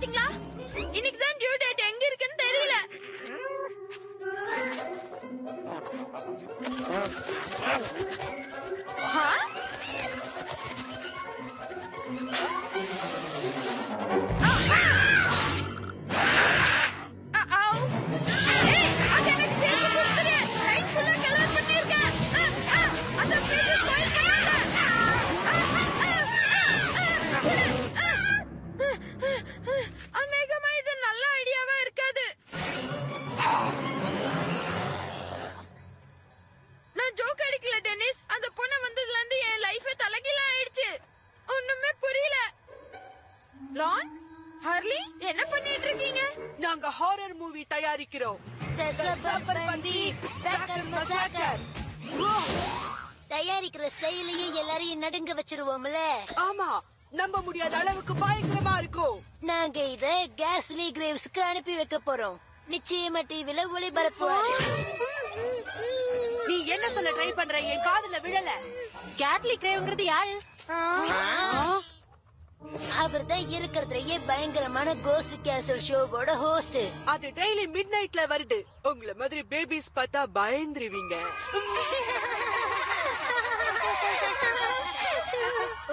பாத்தீங்களா? இன்னைக்கு தான் டியூ டேட் எங்க இருக்குன்னு தெரியல. நாங்க ஹாரர் மூவி தயாரிக்கிறோம். தயாரிக்கிற ஸ்டைலையே எல்லாரையும் நடுங்க வச்சிருவோம்ல. ஆமா, நம்ப முடியாத அளவுக்கு பயங்கரமா இருக்கும். நாங்க இத கேஸ்லி கிரேவ்ஸ்க்கு அனுப்பி வைக்க போறோம். நிச்சயமா டிவில ஒளிபரப்புவாரு. நீ என்ன சொல்ல ட்ரை பண்ற? என் காதுல விழல. கேஸ்லி கிரேவ்ங்கிறது யாரு? அவர் தான் இருக்கிறதுலயே பயங்கரமான கோஸ்ட் கேசல் ஷோவோட ஹோஸ்ட். அது டெய்லி மிட் நைட்ல வருது. உங்கள மாதிரி பேபிஸ் பார்த்தா பயந்துருவீங்க.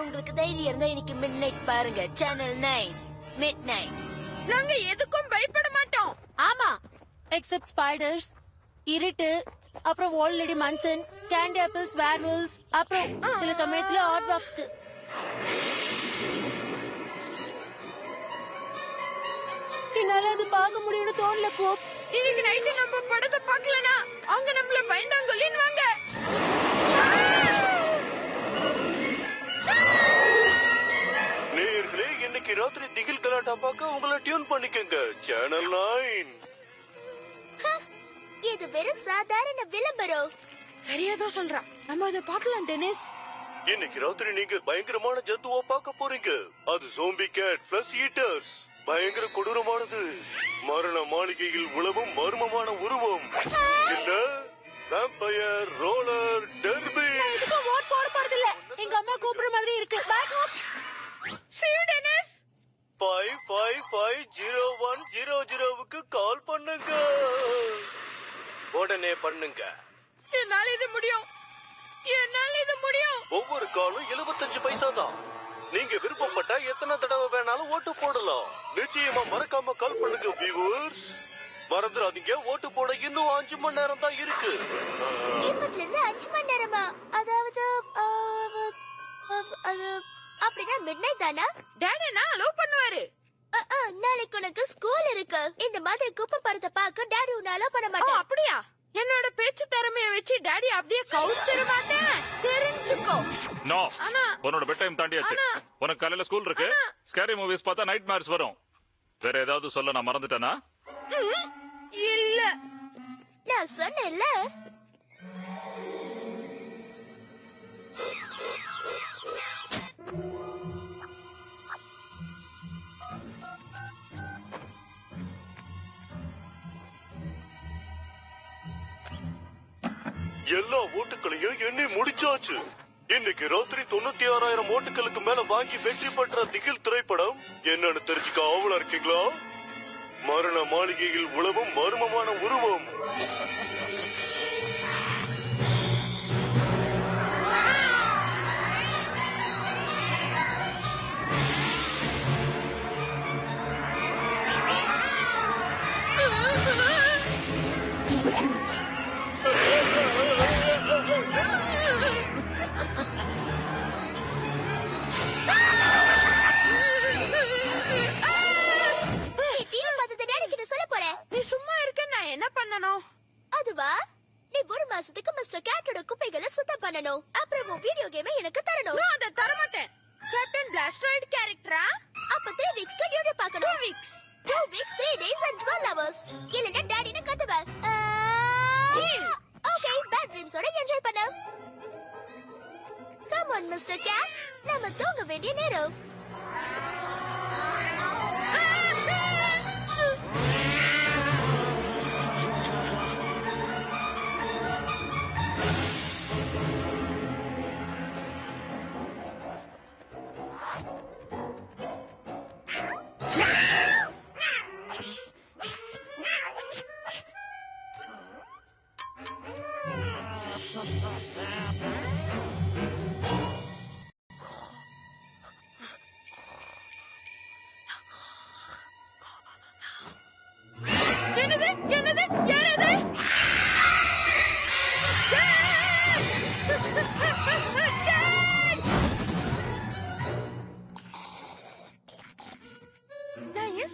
உங்களுக்கு தைரியம் இருந்தா இன்னைக்கு மிட் நைட் பாருங்க. Channel 9 mid night. நாங்க எதுக்கும் பயப்பட மாட்டோம். ஆமா, எக்ஸெப்ட் ஸ்பைடர்ஸ், இருட்டு, அப்புறம் volt lady Manson, candy apples, வேர்வல்ஸ், அப்புறம் சில சமயத்துல ஹாட் பாக்ஸ்க்கு. என்னால அது பார்க்க முடியும்னு தோணல கோப். இன்னைக்கு நைட்டு நம்ம படத்தை பார்க்கலனா அவங்க நம்மள பயந்தாங்கொல்லின்வாங்க. நேயர்களே, இன்னைக்கு ராத்திரி திகில் கலாட்டா பார்க்க உங்களை டியூன் பண்ணிக்கங்க. சேனல் 9. இது வெறும் சாதாரண விளம்பரம். சரியாதான் சொல்றான். நம்ம அதை பார்க்கலாம் டெனிஸ். இன்னைக்கு ராத்திரி நீங்க பயங்கரமான ஜந்துவா பார்க்க போறீங்க. அது ஜோம்பி கேட் பிளஸ் ஈட்டர்ஸ். பயங்கர கொடூரமானது. மரண மாளிகையில் உலவும் மர்மமான உருவம். இல்ல வேம்பயர் ரோலர் டெர்பி. இதுக்கு ஓட் போட போறது இல்ல. எங்க அம்மா கூப்பிடுற மாதிரி இருக்கு. பை கோப். See you Denis. 55501000க்கு கால் பண்ணுங்க. உடனே பண்ணுங்க. என்னால இது முடியும். ஒவ்வொரு காலும் 75 பைசா தான். நீங்க விருப்பப்பட்டா எத்தனை தடவை வேணாலும் ஓட்டு போடலாம். நிச்சயமா மறக்காம கால் பண்ணுங்க வியூவர்ஸ். மறந்துடாதீங்க, ஓட்டு போட இன்னும் 5 மணி நேரம் தான் இருக்கு. இப்பத்துல இருந்து 5 மணி நேரமா? அதாவது அப்படின்னா மிட் நைட் தானா? டாடி நான் அலோவ் பண்ணுவாரு. நாளைக்கு உனக்கு ஸ்கூல் இருக்கு. இந்த மாதிரி குப்பை படத்தை பார்க்க டாடி உன்னை அலோவ் பண்ண மாட்டான். அப்படியா? என்னோட பேச்சு திறமைய வச்சு டாடி அப்படியே கவுத்தர மாட்டேன். தெரிஞ்சுக்கோ. நோ, உன்னோட பெட் டைம் தாண்டியாச்சு. உனக்கு காலையில ஸ்கூல் இருக்கு. ஸ்கேரி மூவிஸ் பார்த்தா நைட் மேர்ஸ் வரும். வேற ஏதாவது சொல்ல நான் மறந்துட்டேனா? இல்ல, நான் சொன்னேன்ல. எல்லா ஓட்டுகளையும் எண்ணி முடிச்சாச்சு. இன்னைக்கு ராத்திரி 96,000 ஓட்டுகளுக்கு மேல வாங்கி வெற்றி பெற்ற திகில் திரைப்படம் என்னன்னு தெரிஞ்சுக்க ஆவலா இருக்கீங்களா? மரண மாளிகையில் உலவும் மர்மமான உருவம். என்ன பண்ணணும்? அதுவா, நீ ஒரு மாசத்துக்கு மிஸ்டர் கேட்டோட குப்பைகளை சுத்தம் பண்ணணும். அப்புறம் வீடியோ கேமை எனக்கு தரணும். நான் அதை தர மாட்டேன். கேப்டன் பிளாஸ்ட்ராய்டு கேரக்டரா? அப்ப 3 வீக்ஸ்க்கு டியூட்டி பார்க்கணும். 2 weeks 3 days and 12 hours. இல்லனா டாடின கத்துவ. ஓகே, பேட் ட்ரீம்ஸோட என்ஜாய் பண்ணு. கம் ஆன் மிஸ்டர் கேட், நாம தூங்க வேண்டிய நேரம்.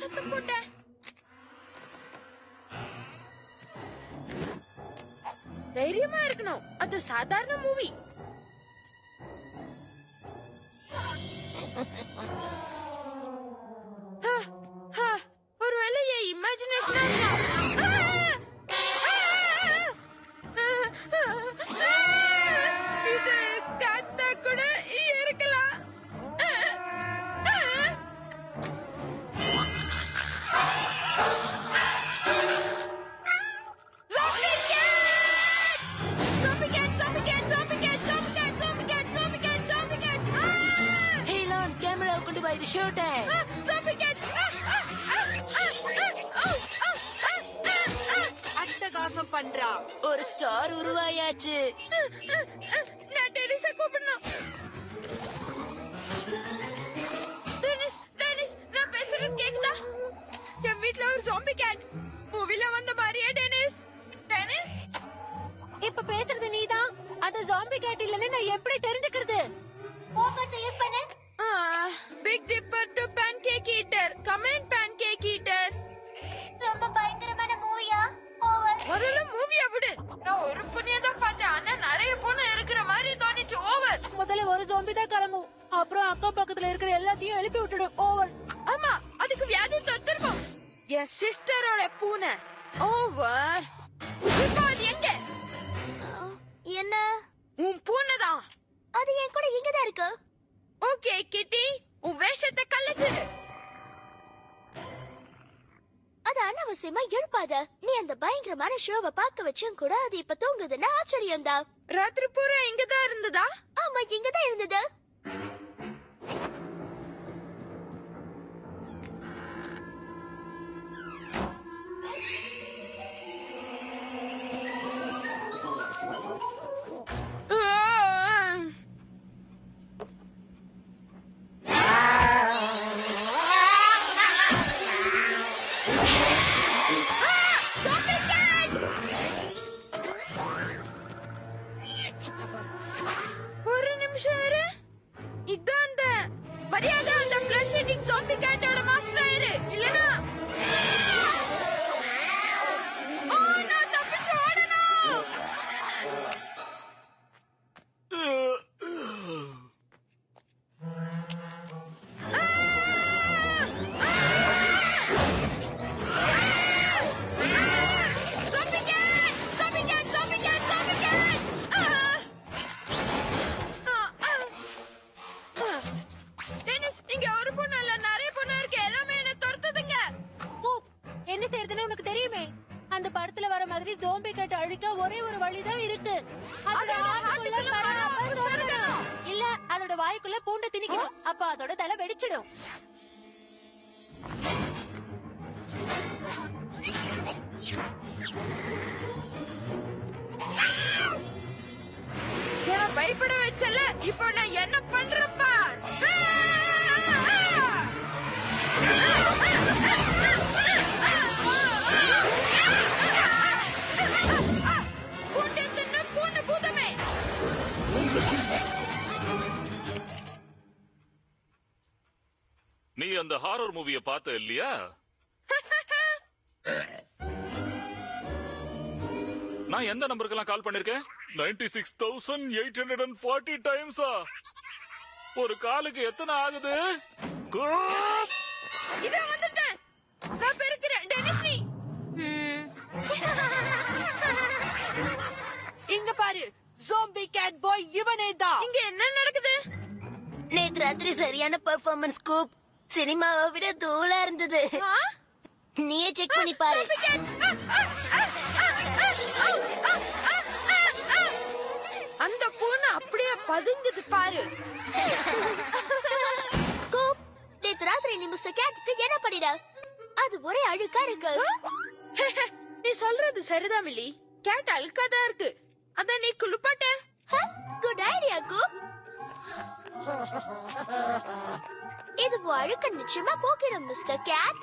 சத்தம் போட்டேன்? தைரியமா இருக்கணும். அது சாதாரண மூவி. ஒருவேளை என் இமேஜினேஷனா இது காத்தா கூட இருக்கலாம். அட்டகாசம் பண்றா. ஒரு ஸ்டார் உருவாயாச்சு. நான் டெனிஸை கூப்பிடணும். டெனிஸ், நான் பேசுறது கேக்குதா? என் வீட்ல ஒரு ஜாம்பி கேட். மூவில வந்த மாதிரியே டெனிஸ். இப்ப பேசுறது நீதான். அது ஜாம்பி கேட் இல்லன்னு நான் எப்படி தெரிஞ்சுக்கிறது? யூஸ் பண்ணு. Big Dipper to pancake eater. Comment pancake eater. ரொம்ப பயங்கரமான மூவியா? ஓவர். முதல்ல மூவிய விடு. நான் ஒரு புண்ணிய தான் பார்த்தேன். ஆனா நிறைய பொண்ணு இருக்கிற மாதிரி தோணிச்சு. ஓவர். முதல்ல ஒரு ஜாம்பி தான் கிளம்பும். அப்புறம் அக்கம் பக்கத்துல இருக்கிற எல்லாத்தையும் எழுப்பி விட்டுடும். ஓவர். ஆமா, அதுக்கு வியாதி தொத்திருக்கும். என் சிஸ்டரோட பூனை. ஓவர். இப்போ அது எங்க? என்ன? உன் பூனை தான். அது என் கூட இங்க தான் இருக்கு. ஓகே கிட்டி, உன் வேஷத்தை கலச்சிடு. அது அனாவசியமா எழுப்பாத. நீ அந்த பயங்கரமான ஷோவை பார்க்க வச்சும் கூட அது இப்ப தூங்குதுன்னா ஆச்சரியம் தான். ராத்திரி பூரா இங்கதான் இருந்ததா? ஆமா, இங்க தான் இருந்தது. ஒரு நிமிஷம் இரு. இதான் அந்த மரியாதை அந்த ஃபிளஷ் ஈட்டிங் ஜாம்பி கேட்டோட மாஸ்டர் ஆயிரு. இல்லனா நான் தப்பிச்சு ஓடணும். டெனிஸ், இங்க ஒரு பொண்ணு இல்ல, நிறைய பொண்ணு இருக்கு. எல்லாமே என்ன துரத்துதுங்க. என்ன செய்யறதுன்னு உனக்கு தெரியுமே. அந்த படத்துல வர மாதிரி ஜாம்பி கேட் அழிக்க ஒரே ஒரு வழிதான் இருக்கு. அதோட நாக்குக்குள்ள பரவாம சொருகணும். இல்ல அதோட வாய்க்குள்ள பூண்டை திணிக்கணும். அப்ப அதோட தலை வெடிச்சிடும். என்ன பயப்பட வச்சல. இப்போ நான் என்ன பண்றேன் பார். பூண்டை தின்னு பூண்டு பூதமே. நீ அந்த ஹாரர் மூவிய பார்த்த இல்லையா? நான் எந்த நம்பருக்கெல்லாம் கால் பண்ணிருக்கேன்? 96,840 டைம்ஸா? ஒரு காலுக்கு எத்தனை ஆகுது? இதோ வந்துட்டேன். நான் பெருக்கிறேன். டெனிஸ் நீ. இங்க பாரு, ஜாம்பி கேட் பாய் இவனே தான். இங்க என்ன நடக்குது? நேத்து ராத்திரி சரியான பெர்ஃபார்மன்ஸ் கூப். சினிமாவை விட தூளா இருந்தது. நீயே செக் பண்ணி பாரு. அந்த பூனை அப்படியே பதுங்குது பாரு. கூப், நேத்து ராத்திரி நீ மிஸ்டர் கேட்டுக்கு என்ன பண்ணிட? அது ஒரே அழுக்கா இருக்கு. நீ சொல்றது சரிதான் மில்லி. கேட் அழுக்காதான் இருக்கு. அதான் நீ குளிப்பாட்ட. குட் ஐடியா கூப். இது அழுக்க நிச்சயமா போக்கிடும் மிஸ்டர் கேட்.